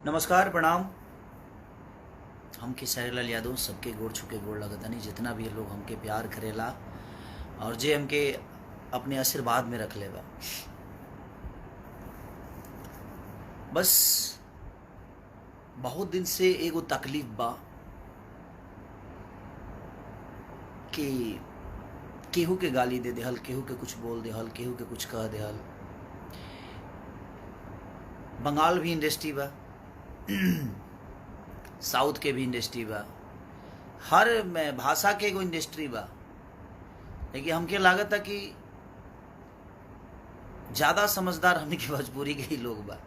नमस्कार प्रणाम। हम खेसारी लाल यादव सबके गोड़ छुके गोड़ लगतनी जितना भी लोग हमके प्यार करेला और जे हमके अपने आशीर्वाद में रख लेबा। बस बहुत दिन से एगो तकलीफ बा कि केहू के गाली दे देहल, केहू के कुछ बोल देहल, केहू के कुछ कह देहल। बंगाल भी इंडस्ट्री बा, साउथ के भी इंडस्ट्री बा, हर में भाषा के एगो इंडस्ट्री बा। लेकिन हमके लागत है कि ज़्यादा समझदार हमने की भोजपुरी के ही लोग बा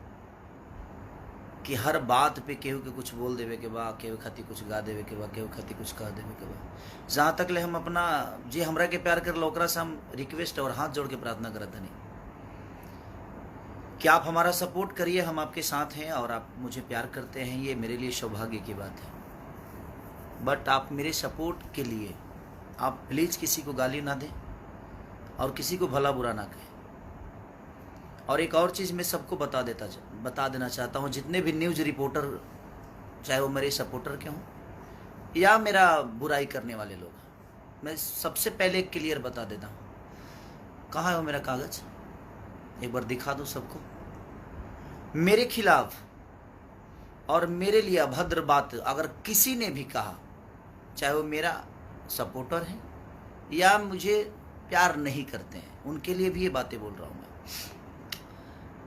कि हर बात पे केहू के कुछ बोल देवे के बा, केहू खातिर कुछ गा देवे के बा, केहू खातिर कुछ कह देवे के बा। जहाँ तक ले हम अपना जे हमरा के प्यार कर ओकरा से हम रिक्वेस्ट और हाथ जोड़ के प्रार्थना करत हनी कि आप हमारा सपोर्ट करिए। हम आपके साथ हैं और आप मुझे प्यार करते हैं, ये मेरे लिए सौभाग्य की बात है। बट आप मेरे सपोर्ट के लिए आप प्लीज़ किसी को गाली ना दें और किसी को भला बुरा ना कहें। और एक और चीज़ मैं सबको बता देना चाहता हूँ, जितने भी न्यूज़ रिपोर्टर, चाहे वो मेरे सपोर्टर के हों या मेरा बुराई करने वाले लोग, मैं सबसे पहले क्लियर बता देता हूँ। कहाँ है वो मेरा कागज़, एक बार दिखा दूँ सबको। मेरे खिलाफ और मेरे लिए अभद्र बात अगर किसी ने भी कहा, चाहे वो मेरा सपोर्टर है या मुझे प्यार नहीं करते हैं, उनके लिए भी ये बातें बोल रहा हूँ मैं,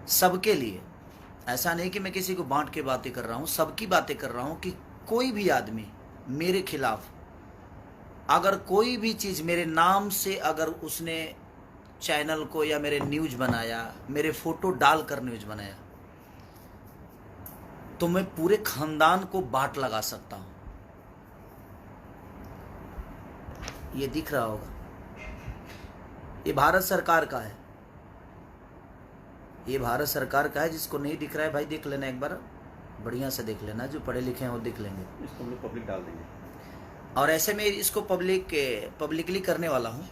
सबके लिए। ऐसा नहीं कि मैं किसी को बांट के बातें कर रहा हूँ, सबकी बातें कर रहा हूँ कि कोई भी आदमी मेरे खिलाफ अगर कोई भी चीज़ मेरे नाम से अगर उसने चैनल को या मेरे न्यूज़ बनाया, मेरे फोटो डालकर न्यूज़ बनाया, तो मैं पूरे खानदान को बाट लगा सकता हूं। ये दिख रहा होगा, ये भारत सरकार का है, ये भारत सरकार का है। जिसको नहीं दिख रहा है भाई देख लेना, एक बार बढ़िया से देख लेना, जो पढ़े लिखे हैं वो देख लेंगे। इसको हम लोग पब्लिक डाल देंगे और ऐसे में इसको पब्लिकली करने वाला हूं।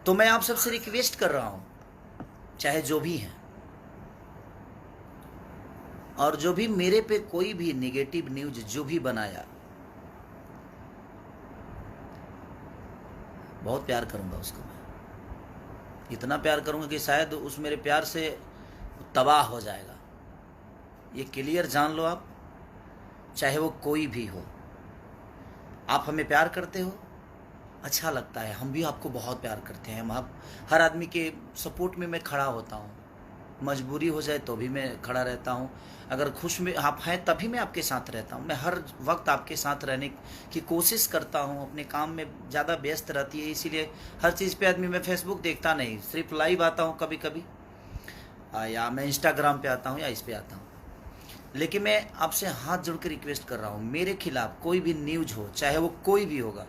तो मैं आप सबसे रिक्वेस्ट कर रहा हूं, चाहे जो भी हैं, और जो भी मेरे पे कोई भी नेगेटिव न्यूज जो भी बनाया, बहुत प्यार करूंगा उसको। मैं इतना प्यार करूंगा कि शायद उस मेरे प्यार से तबाह हो जाएगा। ये क्लियर जान लो आप, चाहे वो कोई भी हो। आप हमें प्यार करते हो, अच्छा लगता है, हम भी आपको बहुत प्यार करते हैं। हम हर आदमी के सपोर्ट में मैं खड़ा होता हूँ, मजबूरी हो जाए तो भी मैं खड़ा रहता हूँ। अगर खुश में आप हैं तभी मैं आपके साथ रहता हूँ। मैं हर वक्त आपके साथ रहने की कोशिश करता हूँ। अपने काम में ज़्यादा व्यस्त रहती है, इसीलिए हर चीज़ पे आदमी, मैं फेसबुक देखता नहीं, सिर्फ लाइव आता हूँ कभी कभी, या मैं इंस्टाग्राम पे आता हूँ या इस पे आता हूँ। लेकिन मैं आपसे हाथ जोड़ के रिक्वेस्ट कर रहा हूँ, मेरे खिलाफ कोई भी न्यूज हो, चाहे वो कोई भी होगा,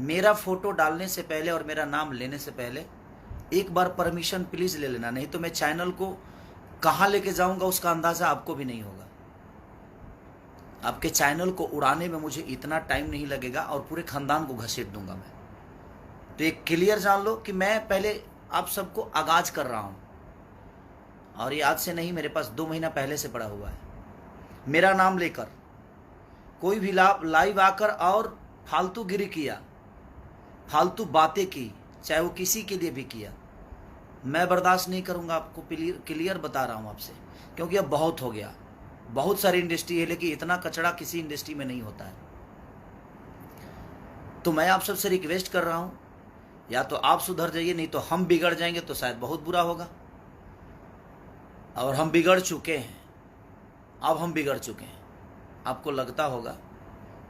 मेरा फोटो डालने से पहले और मेरा नाम लेने से पहले एक बार परमिशन प्लीज ले लेना, नहीं तो मैं चैनल को कहाँ लेके जाऊंगा उसका अंदाजा आपको भी नहीं होगा। आपके चैनल को उड़ाने में मुझे इतना टाइम नहीं लगेगा और पूरे खानदान को घसीट दूंगा मैं। तो एक क्लियर जान लो कि मैं पहले आप सबको आगाज कर रहा हूं, और ये आज से नहीं, मेरे पास 2 महीना पहले से पड़ा हुआ है। मेरा नाम लेकर कोई भी लाइव आकर और फालतू गिरी किया, फालतू बातें की, चाहे वो किसी के लिए भी किया, मैं बर्दाश्त नहीं करूंगा। आपको क्लियर बता रहा हूं आपसे, क्योंकि अब बहुत हो गया। बहुत सारी इंडस्ट्री है, लेकिन इतना कचड़ा किसी इंडस्ट्री में नहीं होता है। तो मैं आप सबसे रिक्वेस्ट कर रहा हूं, या तो आप सुधर जाइए, नहीं तो हम बिगड़ जाएंगे तो शायद बहुत बुरा होगा। और हम बिगड़ चुके हैं, अब हम बिगड़ चुके हैं। आपको लगता होगा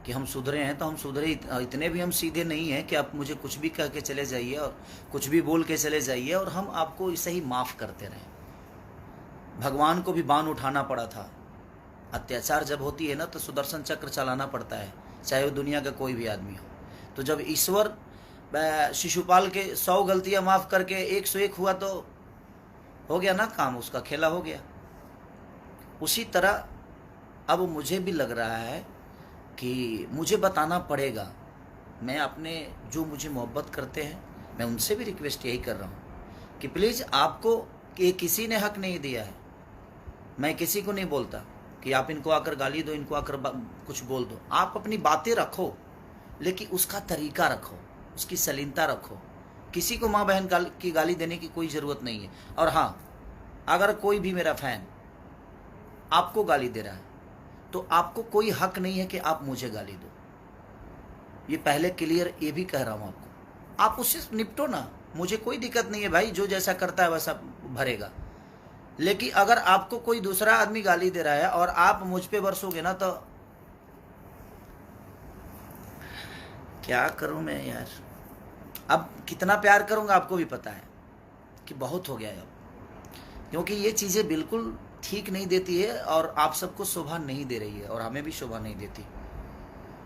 कि हम सुधरे हैं, तो हम सुधरे इतने भी हम सीधे नहीं हैं कि आप मुझे कुछ भी कह के चले जाइए और कुछ भी बोल के चले जाइए और हम आपको इसे ही माफ़ करते रहें। भगवान को भी बाण उठाना पड़ा था। अत्याचार जब होती है ना, तो सुदर्शन चक्र चलाना पड़ता है, चाहे वो दुनिया का कोई भी आदमी हो। तो जब ईश्वर शिशुपाल के 100 गलतियाँ माफ़ करके 101 हुआ, तो हो गया ना काम, उसका खेला हो गया। उसी तरह अब मुझे भी लग रहा है कि मुझे बताना पड़ेगा। मैं अपने जो मुझे मोहब्बत करते हैं, मैं उनसे भी रिक्वेस्ट यही कर रहा हूँ कि प्लीज़, आपको कि किसी ने हक नहीं दिया है। मैं किसी को नहीं बोलता कि आप इनको आकर गाली दो, इनको आकर कुछ बोल दो। आप अपनी बातें रखो, लेकिन उसका तरीका रखो, उसकी सलीनता रखो। किसी को माँ बहन की गाली देने की कोई ज़रूरत नहीं है। और हाँ, अगर कोई भी मेरा फैन आपको गाली दे रहा है तो आपको कोई हक नहीं है कि आप मुझे गाली दो। ये पहले क्लियर ये भी कह रहा हूँ आपको। आप उससे निपटो ना, मुझे कोई दिक्कत नहीं है भाई, जो जैसा करता है वैसा भरेगा। लेकिन अगर आपको कोई दूसरा आदमी गाली दे रहा है और आप मुझ पे बरसोगे ना, तो क्या करूं मैं यार। अब कितना प्यार करूंगा आपको भी पता है कि बहुत हो गया है अब, क्योंकि ये चीज़ें बिल्कुल ठीक नहीं देती है और आप सबको शोभा नहीं दे रही है और हमें भी शोभा नहीं देती।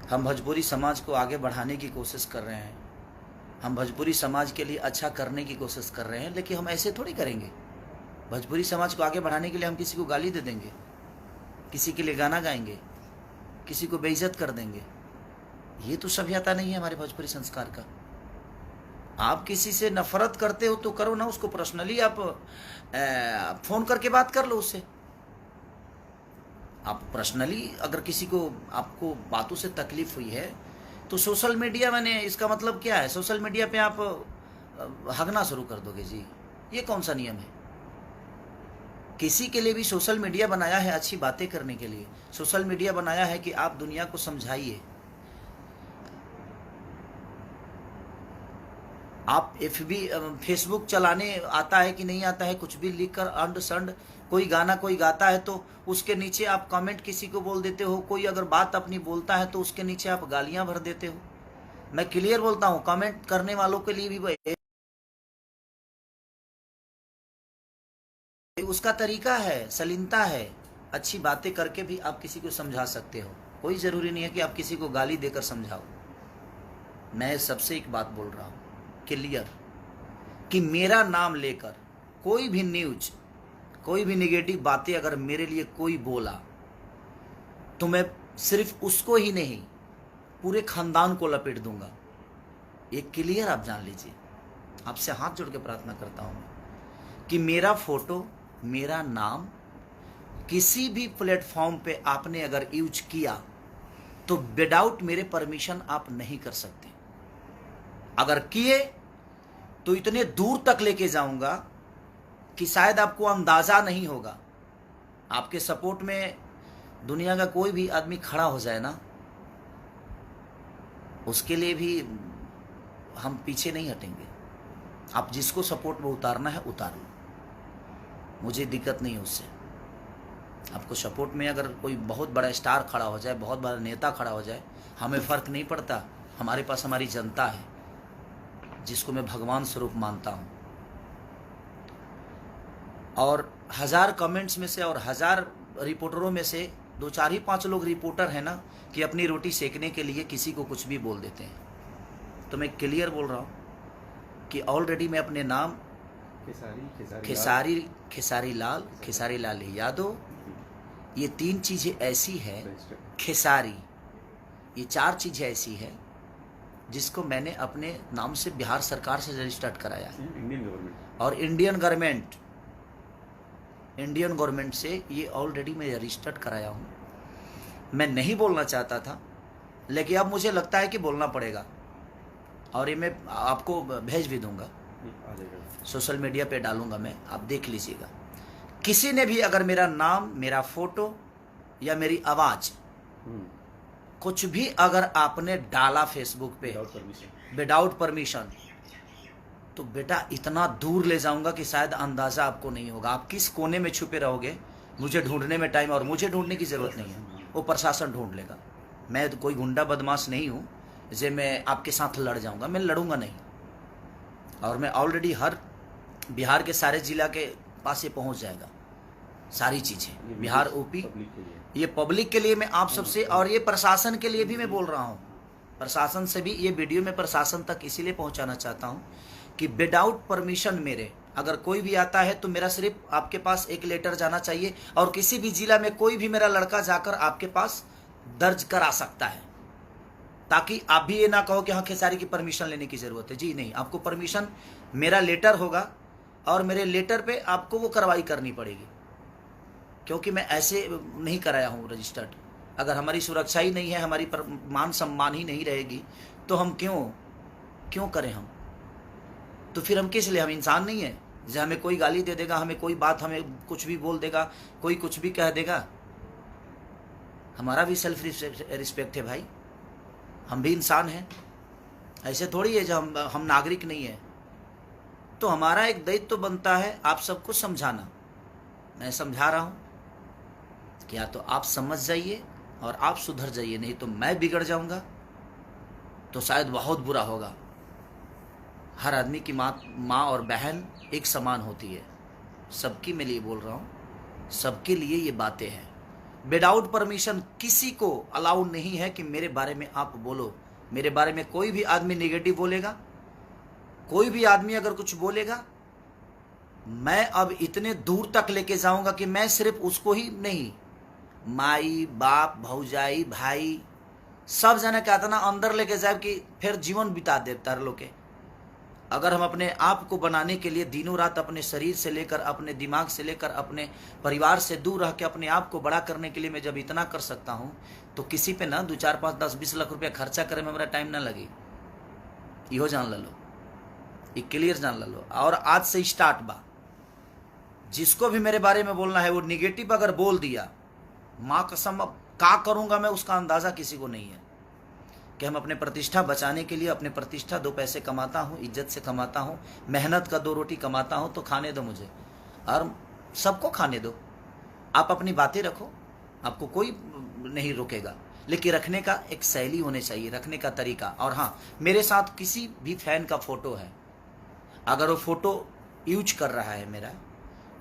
हम भोजपुरी समाज को आगे बढ़ाने की कोशिश कर रहे हैं, हम भोजपुरी समाज के लिए अच्छा करने की कोशिश कर रहे हैं, लेकिन हम ऐसे थोड़ी करेंगे। भोजपुरी समाज को आगे बढ़ाने के लिए हम किसी को गाली दे देंगे, किसी के लिए गाना गाएंगे, किसी को बेइज्जत कर देंगे? ये तो सभ्यता नहीं है हमारे भोजपुरी संस्कार का। आप किसी से नफरत करते हो तो करो ना, उसको पर्सनली आप फोन करके बात कर लो उससे। आप पर्सनली अगर किसी को, आपको बातों से तकलीफ हुई है तो सोशल मीडिया, मैंने इसका मतलब क्या है, सोशल मीडिया पे आप हगना शुरू कर दोगे जी? ये कौन सा नियम है? किसी के लिए भी सोशल मीडिया बनाया है अच्छी बातें करने के लिए, सोशल मीडिया बनाया है कि आप दुनिया को समझाइए। आप फेसबुक चलाने आता है कि नहीं आता है, कुछ भी लिखकर अंड संड, कोई गाना कोई गाता है तो उसके नीचे आप कमेंट किसी को बोल देते हो, कोई अगर बात अपनी बोलता है तो उसके नीचे आप गालियां भर देते हो। मैं क्लियर बोलता हूं, कमेंट करने वालों के लिए भी उसका तरीका है, सलीनता है। अच्छी बातें करके भी आप किसी को समझा सकते हो, कोई ज़रूरी नहीं है कि आप किसी को गाली देकर समझाओ। मैं सबसे एक बात बोल रहा हूँ क्लियर, कि मेरा नाम लेकर कोई भी न्यूज, कोई भी नेगेटिव बातें अगर मेरे लिए कोई बोला तो मैं सिर्फ उसको ही नहीं, पूरे खानदान को लपेट दूंगा। ये क्लियर आप जान लीजिए। आपसे हाथ जोड़ के प्रार्थना करता हूँ कि मेरा फोटो, मेरा नाम किसी भी प्लेटफॉर्म पे आपने अगर यूज किया तो विदाउट मेरे परमिशन आप नहीं कर सकते। अगर किए तो इतने दूर तक लेके जाऊंगा कि शायद आपको अंदाजा नहीं होगा। आपके सपोर्ट में दुनिया का कोई भी आदमी खड़ा हो जाए ना, उसके लिए भी हम पीछे नहीं हटेंगे। आप जिसको सपोर्ट में उतारना है उतार लो, मुझे दिक्कत नहीं है उससे। आपको सपोर्ट में अगर कोई बहुत बड़ा स्टार खड़ा हो जाए, बहुत बड़ा नेता खड़ा हो जाए, हमें फ़र्क नहीं पड़ता। हमारे पास हमारी जनता है जिसको मैं भगवान स्वरूप मानता हूँ। और 1000 कमेंट्स में से और 1000 रिपोर्टरों में से 2, 4 ही 5 लोग रिपोर्टर हैं ना, कि अपनी रोटी सेकने के लिए किसी को कुछ भी बोल देते हैं। तो मैं क्लियर बोल रहा हूँ कि ऑलरेडी मैं अपने नाम खेसारी लाल यादव, ये 3 चीज़ें ऐसी है, खेसारी, ये 4 चीज़ें ऐसी है जिसको मैंने अपने नाम से बिहार सरकार से रजिस्टर्ड कराया है, और इंडियन गवर्नमेंट से ये ऑलरेडी मैं रजिस्टर्ड कराया हूँ। मैं नहीं बोलना चाहता था, लेकिन अब मुझे लगता है कि बोलना पड़ेगा, और ये मैं आपको भेज भी दूंगा, सोशल मीडिया पे डालूंगा मैं, आप देख लीजिएगा। किसी ने भी अगर मेरा नाम, मेरा फोटो या मेरी आवाज़ कुछ भी अगर आपने डाला फेसबुक पे विदाउट परमिशन, तो बेटा इतना दूर ले जाऊंगा कि शायद अंदाज़ा आपको नहीं होगा। आप किस कोने में छुपे रहोगे, मुझे ढूंढने में टाइम, और मुझे ढूंढने की ज़रूरत नहीं है, वो प्रशासन ढूंढ लेगा। मैं तो कोई गुंडा बदमाश नहीं हूँ जे मैं आपके साथ लड़ जाऊँगा, मैं लड़ूंगा नहीं। और मैं ऑलरेडी हर बिहार के सारे ज़िला के पास ये पहुँच जाएगा सारी चीज़ें, बिहार, यूपी। ये पब्लिक के लिए मैं आप सबसे, और ये प्रशासन के लिए भी मैं बोल रहा हूँ, प्रशासन से भी ये वीडियो में प्रशासन तक इसीलिए पहुँचाना चाहता हूँ कि विदाउट परमिशन मेरे अगर कोई भी आता है तो मेरा सिर्फ आपके पास एक लेटर जाना चाहिए, और किसी भी जिला में कोई भी मेरा लड़का जाकर आपके पास दर्ज करा सकता है, ताकि आप भी ये ना कहो कि हाँ खेसारी की परमिशन लेने की ज़रूरत है। जी नहीं, आपको परमिशन, मेरा लेटर होगा और मेरे लेटर पे आपको वो कार्रवाई करनी पड़ेगी। क्योंकि मैं ऐसे नहीं कराया हूँ रजिस्टर्ड। अगर हमारी सुरक्षा ही नहीं है, हमारी मान सम्मान ही नहीं रहेगी, तो हम क्यों करें हम? तो फिर हम किस लिए? हम इंसान नहीं है? जैसे हमें कोई गाली दे देगा, हमें कोई बात, हमें कुछ भी बोल देगा, कोई कुछ भी कह देगा, हमारा भी सेल्फ रिस्पेक्ट है भाई, हम भी इंसान हैं। ऐसे थोड़ी है जो हम नागरिक नहीं है। तो हमारा एक दायित्व तो बनता है आप सबको समझाना। मैं समझा रहा हूँ कि या तो आप समझ जाइए और आप सुधर जाइए, नहीं तो मैं बिगड़ जाऊंगा, तो शायद बहुत बुरा होगा। हर आदमी की माँ और बहन एक समान होती है, सबकी मैं लिए बोल रहा हूँ, सबके लिए ये बातें हैं। विदाउट परमिशन किसी को अलाउ नहीं है कि मेरे बारे में आप बोलो। मेरे बारे में कोई भी आदमी नेगेटिव बोलेगा, कोई भी आदमी अगर कुछ बोलेगा, मैं अब इतने दूर तक लेके जाऊंगा कि मैं सिर्फ उसको ही नहीं, माई बाप भौजाई भाई सब जना कहता ना अंदर लेके जाए कि फिर जीवन बिता दे तार लोग के। अगर हम अपने आप को बनाने के लिए दिनों रात अपने शरीर से लेकर, अपने दिमाग से लेकर, अपने परिवार से दूर रह के अपने आप को बड़ा करने के लिए मैं जब इतना कर सकता हूँ, तो किसी पे ना 2, 4, 5, 10, 20 लाख रुपया खर्चा करे में हमारा टाइम ना लगे। इहो जान लो, ये क्लियर जान लो। और आज से स्टार्ट बा, जिसको भी मेरे बारे में बोलना है वो निगेटिव अगर बोल दिया, माँ कसम अब क्या करूँगा मैं उसका अंदाज़ा किसी को नहीं है। कि हम अपने प्रतिष्ठा बचाने के लिए, अपने प्रतिष्ठा 2 पैसे कमाता हूँ, इज्जत से कमाता हूँ, मेहनत का 2 रोटी कमाता हूँ, तो खाने दो मुझे और सबको खाने दो। आप अपनी बातें रखो, आपको कोई नहीं रोकेगा, लेकिन रखने का एक शैली होनी चाहिए, रखने का तरीका। और हाँ, मेरे साथ किसी भी फैन का फोटो है, अगर वो फोटो यूज कर रहा है मेरा,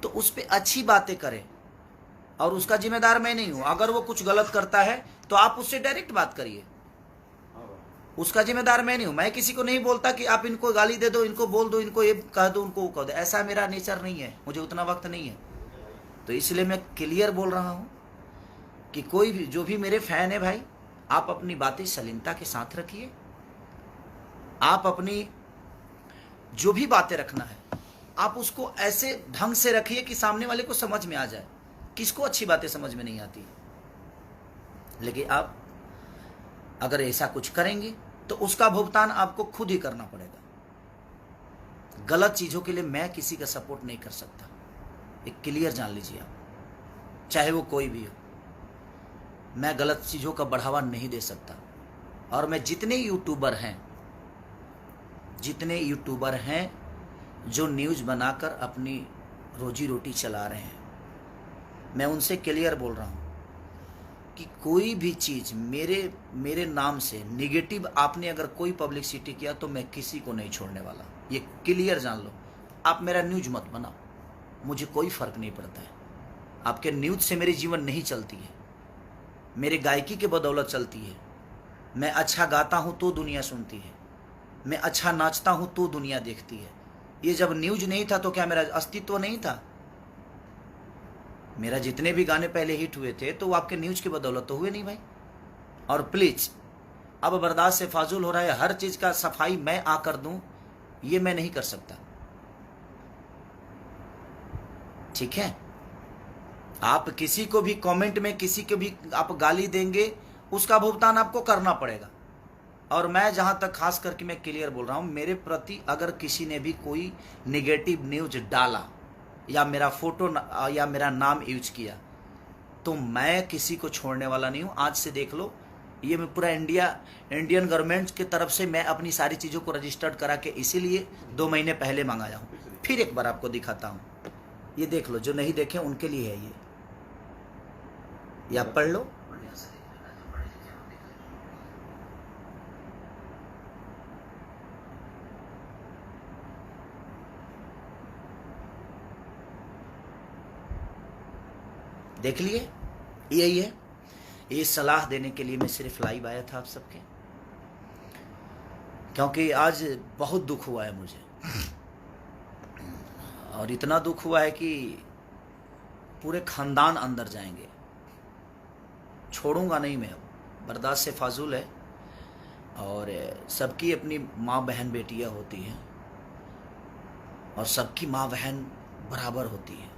तो उस पर अच्छी बातें करें, और उसका जिम्मेदार मैं नहीं हूँ। अगर वो कुछ गलत करता है तो आप उससे डायरेक्ट बात करिए, उसका जिम्मेदार मैं नहीं हूं। मैं किसी को नहीं बोलता कि आप इनको गाली दे दो, इनको बोल दो, इनको ये कह दो, उनको वो कह दो। ऐसा मेरा नेचर नहीं है, मुझे उतना वक्त नहीं है। तो इसलिए मैं क्लियर बोल रहा हूं कि कोई भी जो भी मेरे फैन है भाई, आप अपनी बातें सलीमता के साथ रखिए। आप अपनी जो भी बातें रखना है, आप उसको ऐसे ढंग से रखिए कि सामने वाले को समझ में आ जाए। किसको अच्छी बातें समझ में नहीं आती, लेकिन आप अगर ऐसा कुछ करेंगे तो उसका भुगतान आपको खुद ही करना पड़ेगा। गलत चीजों के लिए मैं किसी का सपोर्ट नहीं कर सकता, एक क्लियर जान लीजिए आप, चाहे वो कोई भी हो। मैं गलत चीजों का बढ़ावा नहीं दे सकता। और मैं जितने यूट्यूबर हैं जो न्यूज बनाकर अपनी रोजी रोटी चला रहे हैं, मैं उनसे क्लियर बोल रहा हूं कि कोई भी चीज़ मेरे नाम से निगेटिव आपने अगर कोई पब्लिसिटी किया तो मैं किसी को नहीं छोड़ने वाला, ये क्लियर जान लो। आप मेरा न्यूज मत बनाओ, मुझे कोई फ़र्क नहीं पड़ता है। आपके न्यूज से मेरी जीवन नहीं चलती है, मेरे गायकी के बदौलत चलती है। मैं अच्छा गाता हूँ तो दुनिया सुनती है, मैं अच्छा नाचता हूँ तो दुनिया देखती है। ये जब न्यूज नहीं था तो क्या मेरा अस्तित्व नहीं था? मेरा जितने भी गाने पहले हिट हुए थे तो वो आपके न्यूज की बदौलत तो हुए नहीं भाई। और प्लीज, अब बर्दाश्त से फाजुल हो रहा है, हर चीज का सफाई मैं आकर दूं, ये मैं नहीं कर सकता, ठीक है? आप किसी को भी कमेंट में किसी को भी आप गाली देंगे, उसका भुगतान आपको करना पड़ेगा। और मैं जहां तक खास करके मैं क्लियर बोल रहा हूं, मेरे प्रति अगर किसी ने भी कोई निगेटिव न्यूज डाला या मेरा फोटो या मेरा नाम यूज किया, तो मैं किसी को छोड़ने वाला नहीं हूं। आज से देख लो, ये मैं पूरा इंडियन गवर्नमेंट की तरफ से मैं अपनी सारी चीज़ों को रजिस्टर्ड करा के इसीलिए 2 महीने पहले मंगाया हूं। फिर एक बार आपको दिखाता हूं, ये देख लो, जो नहीं देखे उनके लिए है ये आप पढ़ लो। देख लिए, यही है। ये सलाह देने के लिए मैं सिर्फ लाइव आया था आप सबके, क्योंकि आज बहुत दुख हुआ है मुझे, और इतना दुख हुआ है कि पूरे खानदान अंदर जाएंगे, छोड़ूंगा नहीं मैं। अब बर्दाश्त से फाजुल है, और सबकी अपनी माँ बहन बेटियां होती हैं, और सबकी माँ बहन बराबर होती है।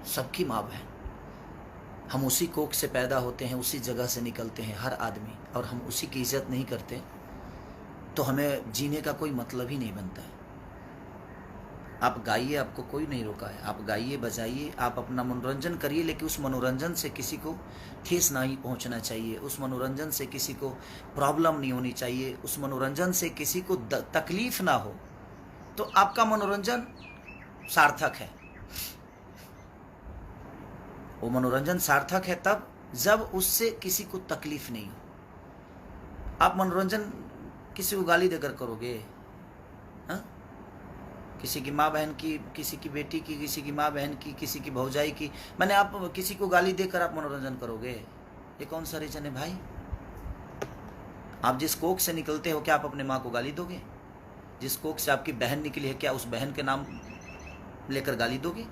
सबकी माँ बहन, हम उसी कोख से पैदा होते हैं, उसी जगह से निकलते हैं हर आदमी, और हम उसी की इज्जत नहीं करते तो हमें जीने का कोई मतलब ही नहीं बनता है। आप गाइए, आपको कोई नहीं रोका है, आप गाइए बजाइए, आप अपना मनोरंजन करिए, लेकिन उस मनोरंजन से किसी को ठेस नहीं पहुंचना चाहिए, उस मनोरंजन से किसी को प्रॉब्लम नहीं होनी चाहिए, उस मनोरंजन से किसी को तकलीफ ना हो, तो आपका मनोरंजन सार्थक है। वो मनोरंजन सार्थक है तब जब उससे किसी को तकलीफ नहीं हो। आप मनोरंजन किसी को गाली देकर करोगे, हाँ? किसी की माँ बहन की, किसी की बेटी की, किसी की माँ बहन की, किसी की भौजाई की, मैंने आप किसी को गाली देकर आप मनोरंजन करोगे, ये कौन सा रीजन है भाई? आप जिस कोख से निकलते हो, क्या आप अपने माँ को गाली दोगे? जिस कोख से आपकी बहन निकली है, क्या उस बहन के नाम लेकर गाली दोगे?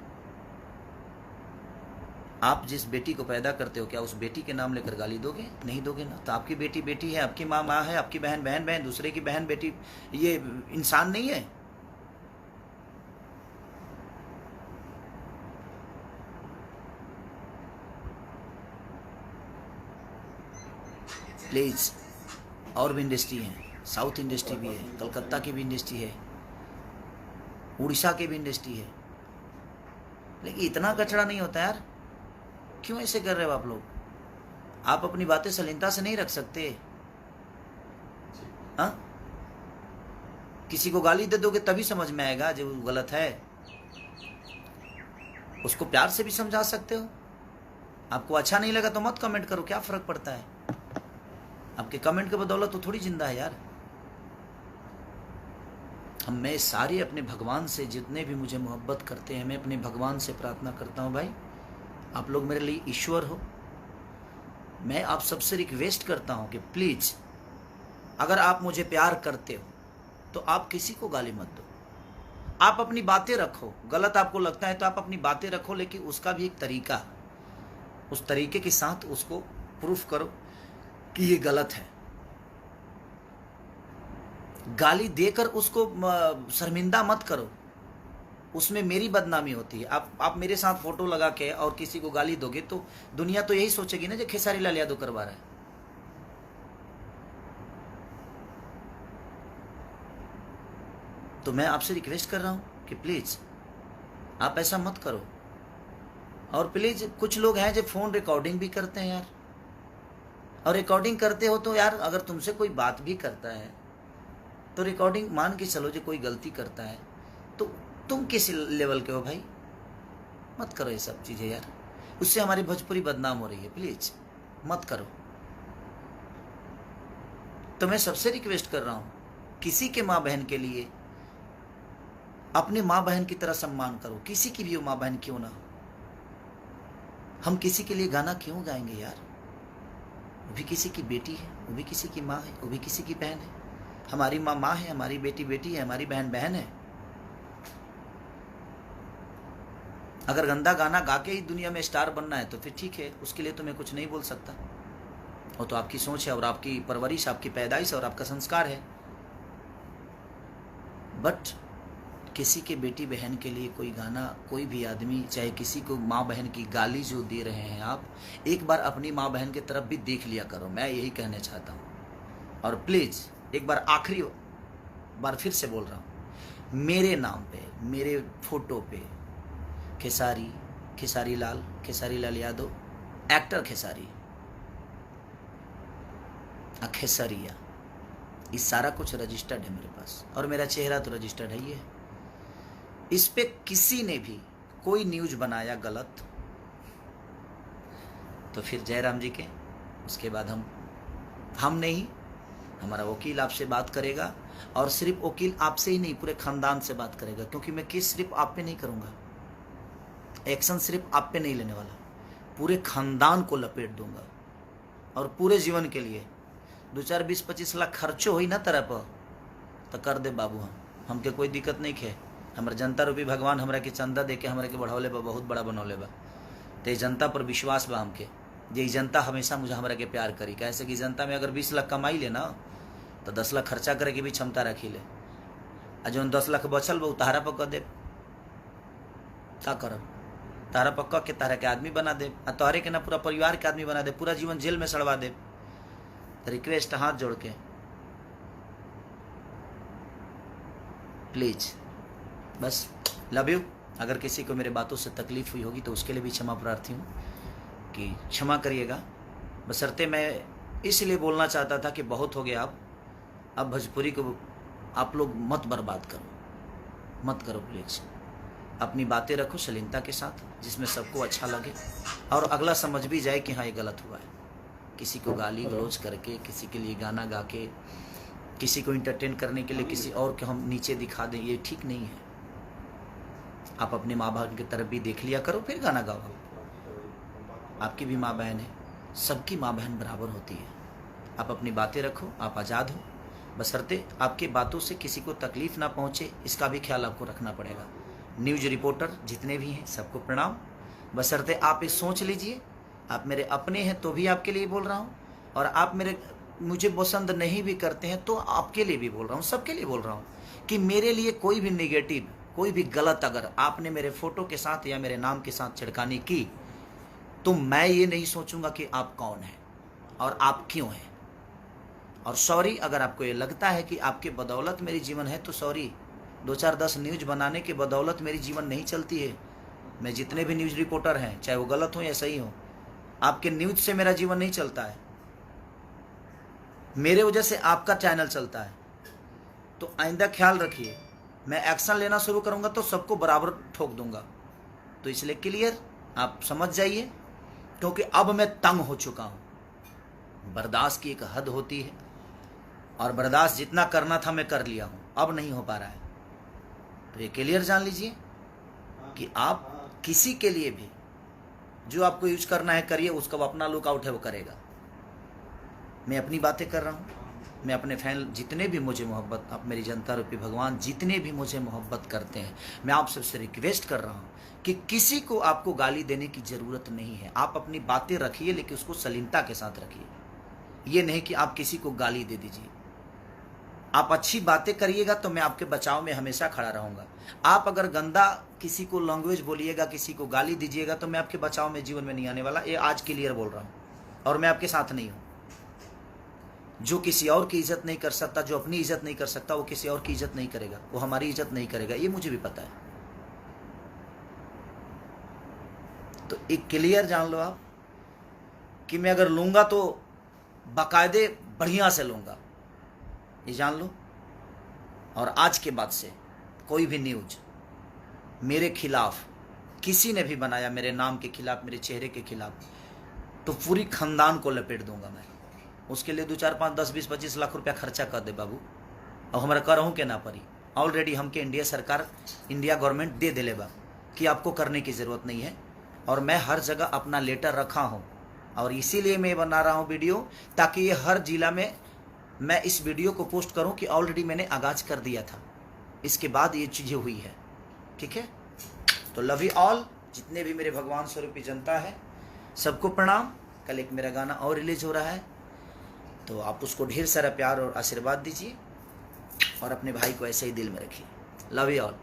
आप जिस बेटी को पैदा करते हो, क्या उस बेटी के नाम लेकर गाली दोगे? नहीं दोगे ना। तो आपकी बेटी बेटी है, आपकी माँ माँ है, आपकी बहन बहन बहन, दूसरे की बहन बेटी, ये इंसान नहीं है? प्लीज, और भी इंडस्ट्री है, साउथ इंडस्ट्री भी है, कलकत्ता की भी इंडस्ट्री है, उड़ीसा की भी इंडस्ट्री है, लेकिन इतना कचरा नहीं होता यार। क्यों ऐसे कर रहे हो आप लोग? आप अपनी बातें सलीनता से नहीं रख सकते? हाँ, किसी को गाली दे दोगे तभी समझ में आएगा जो गलत है। उसको प्यार से भी समझा सकते हो। आपको अच्छा नहीं लगा तो मत कमेंट करो, क्या फर्क पड़ता है? आपके कमेंट के बदौलत तो थोड़ी जिंदा है यार। मैं सारे अपने भगवान से, जितने भी मुझे मोहब्बत करते हैं, मैं अपने भगवान से प्रार्थना करता हूँ, भाई आप लोग मेरे लिए ईश्वर हो। मैं आप सबसे रिक्वेस्ट करता हूँ कि प्लीज, अगर आप मुझे प्यार करते हो तो आप किसी को गाली मत दो। आप अपनी बातें रखो, गलत आपको लगता है तो आप अपनी बातें रखो, लेकिन उसका भी एक तरीका, उस तरीके के साथ उसको प्रूफ करो कि ये गलत है। गाली देकर उसको शर्मिंदा मत करो, उसमें मेरी बदनामी होती है। आप मेरे साथ फोटो लगा के और किसी को गाली दोगे तो दुनिया तो यही सोचेगी ना, जो खेसारी लाल यादव करवा रहा है। तो मैं आपसे रिक्वेस्ट कर रहा हूं कि प्लीज आप ऐसा मत करो। और प्लीज, कुछ लोग हैं जो फोन रिकॉर्डिंग भी करते हैं यार, और रिकॉर्डिंग करते हो तो यार, अगर तुमसे कोई बात भी करता है तो रिकॉर्डिंग मान के चलो, जो कोई गलती करता है तो तुम किस लेवल के हो भाई? मत करो ये सब चीजें यार, उससे हमारी भोजपुरी बदनाम हो रही है। प्लीज मत करो। तो मैं सबसे रिक्वेस्ट कर रहा हूं, किसी के माँ बहन के लिए अपने माँ बहन की तरह सम्मान करो, किसी की भी माँ बहन क्यों ना हो। हम किसी के लिए गाना क्यों गाएंगे यार? वो भी किसी की बेटी है, वो भी किसी की माँ है, वो भी किसी की बहन है। हमारी माँ माँ है, हमारी बेटी बेटी है, हमारी बहन बहन है। अगर गंदा गाना गा के ही दुनिया में स्टार बनना है तो फिर ठीक है, उसके लिए तो मैं कुछ नहीं बोल सकता। वो तो आपकी सोच है और आपकी परवरिश, आपकी पैदाइश और आपका संस्कार है। बट किसी के बेटी बहन के लिए कोई गाना, कोई भी आदमी, चाहे किसी को माँ बहन की गाली जो दे रहे हैं आप, एक बार अपनी माँ बहन की तरफ भी देख लिया करो। मैं यही कहना चाहता हूँ। और प्लीज़ एक बार, आखिरी बार फिर से बोल रहा हूँ, मेरे नाम पे, मेरे फोटो पे खेसारी लाल यादव, एक्टर खेसारी, खेसरिया, ये सारा कुछ रजिस्टर्ड है मेरे पास, और मेरा चेहरा तो रजिस्टर्ड है ही है। इस पे किसी ने भी कोई न्यूज बनाया गलत तो फिर जयराम जी के, उसके बाद हम नहीं, हमारा वकील आपसे बात करेगा, और सिर्फ वकील आपसे ही नहीं, पूरे खानदान से बात करेगा, क्योंकि मैं केस सिर्फ आप पे नहीं करूँगा, एक्शन सिर्फ आप पे नहीं लेने वाला, पूरे खानदान को लपेट दूंगा। और पूरे जीवन के लिए 2, 4, 20, 25 लाख खर्चो हुई ना तरह पर तो कर दे बाबू। हमके कोई दिक्कत नहीं है। हमारे जनता रूपी भगवान हमरा के चंदा दे के हमरा के बढ़ौले बा, बहुत बड़ा बनौले बा। तो जनता पर विश्वास बा हमके, जे जनता हमेशा मुझे हमरा के प्यार करी। कैसे कि जनता में अगर 20 लाख कमाई ले ना तो 10 लाख खर्चा करे के भी क्षमता रखी ले, आ जो 10 लाख बचल बा उतारा पर कर दे, क्या करब? तारा पक्का के तारा के आदमी बना दे, तोहरे के ना पूरा परिवार के आदमी बना दे, पूरा जीवन जेल में सड़वा दे। रिक्वेस्ट हाथ जोड़ के प्लीज, बस लव यू। अगर किसी को मेरे बातों से तकलीफ हुई होगी तो उसके लिए भी क्षमा प्रार्थी हूँ कि क्षमा करिएगा। बशर्ते मैं इसलिए बोलना चाहता था कि बहुत हो गया, अब भोजपुरी को आप लोग मत बर्बाद करो, मत करो प्लीज। अपनी बातें रखो शालीनता के साथ, जिसमें सबको अच्छा लगे और अगला समझ भी जाए कि हाँ ये गलत हुआ है। किसी को गाली गलौज करके, किसी के लिए गाना गा के, किसी को इंटरटेन करने के लिए किसी और को हम नीचे दिखा दें, ये ठीक नहीं है। आप अपने माँ बहन की तरफ भी देख लिया करो, फिर गाना गाओ। आपकी भी माँ बहन है, सबकी माँ बहन बराबर होती है। आप अपनी बातें रखो, आप आज़ाद हो, बशर्ते आपकी बातों से किसी को तकलीफ ना पहुँचे, इसका भी ख्याल आपको रखना पड़ेगा। न्यूज़ रिपोर्टर जितने भी हैं सबको प्रणाम। बशर्ते आप ये सोच लीजिए, आप मेरे अपने हैं तो भी आपके लिए बोल रहा हूँ, और आप मुझे पसंद नहीं भी करते हैं तो आपके लिए भी बोल रहा हूँ, सबके लिए बोल रहा हूँ कि मेरे लिए कोई भी नेगेटिव, कोई भी गलत अगर आपने मेरे फोटो के साथ या मेरे नाम के साथ छिड़कानी की तो मैं ये नहीं सोचूंगा कि आप कौन हैं और आप क्यों हैं। और सॉरी, अगर आपको ये लगता है कि आपके बदौलत मेरी जीवन है तो सॉरी। 2-4-10 न्यूज़ बनाने के बदौलत मेरी जीवन नहीं चलती है। मैं जितने भी न्यूज़ रिपोर्टर हैं, चाहे वो गलत हो या सही हो, आपके न्यूज़ से मेरा जीवन नहीं चलता है। मेरे वजह से आपका चैनल चलता है। तो आइंदा ख्याल रखिए, मैं एक्शन लेना शुरू करूंगा तो सबको बराबर ठोक दूंगा। तो इसलिए क्लियर आप समझ जाइए, क्योंकि अब मैं तंग हो चुका हूं। बर्दाश्त की एक हद होती है, और बर्दाश्त जितना करना था मैं कर लिया हूं, अब नहीं हो पा रहा है। तो ये क्लियर जान लीजिए कि आप किसी के लिए भी जो आपको यूज करना है करिए, उसका वो अपना लुकआउट है वो करेगा। मैं अपनी बातें कर रहा हूँ, मैं अपने फैन जितने भी मुझे मोहब्बत, आप मेरी जनता रूपी भगवान जितने भी मुझे मोहब्बत करते हैं, मैं आप सबसे रिक्वेस्ट कर रहा हूँ कि किसी को आपको गाली देने की ज़रूरत नहीं है। आप अपनी बातें रखिए, लेकिन उसको सलीनता के साथ रखिए। ये नहीं कि आप किसी को गाली दे दीजिए। आप अच्छी बातें करिएगा तो मैं आपके बचाव में हमेशा खड़ा रहूँगा। आप अगर गंदा किसी को लैंग्वेज बोलिएगा, किसी को गाली दीजिएगा, तो मैं आपके बचाव में जीवन में नहीं आने वाला। ये आज क्लियर बोल रहा हूँ, और मैं आपके साथ नहीं हूँ। जो किसी और की इज्जत नहीं कर सकता, जो अपनी इज्जत नहीं कर सकता, वो किसी और की इज्जत नहीं करेगा, वो हमारी इज्जत नहीं करेगा, ये मुझे भी पता है। तो एक क्लियर जान लो आप कि मैं अगर लूंगा तो बाकायदे बढ़िया से लूंगा, ये जान लो। और आज के बाद से कोई भी न्यूज मेरे खिलाफ किसी ने भी बनाया, मेरे नाम के खिलाफ, मेरे चेहरे के खिलाफ, तो पूरी खानदान को लपेट दूंगा मैं। उसके लिए 2, 4, 5, 10, 20, 25 लाख रुपया खर्चा कर दे बाबू, और हमारा करहूँ के ना पड़ी। ऑलरेडी हमके इंडिया सरकार, इंडिया गवर्नमेंट दे दिले बा कि आपको करने की ज़रूरत नहीं है। और मैं हर जगह अपना लेटर रखा हूँ, और इसीलिए मैं बना रहा हूँ वीडियो, ताकि ये हर जिला में मैं इस वीडियो को पोस्ट करूँ कि ऑलरेडी मैंने आगाज़ कर दिया था, इसके बाद ये चीज़ें हुई है। ठीक है, तो लव यू ऑल, जितने भी मेरे भगवान स्वरूपी जनता है, सबको प्रणाम। कल एक मेरा गाना और रिलीज हो रहा है, तो आप उसको ढेर सारा प्यार और आशीर्वाद दीजिए, और अपने भाई को ऐसे ही दिल में रखिए। Love you all.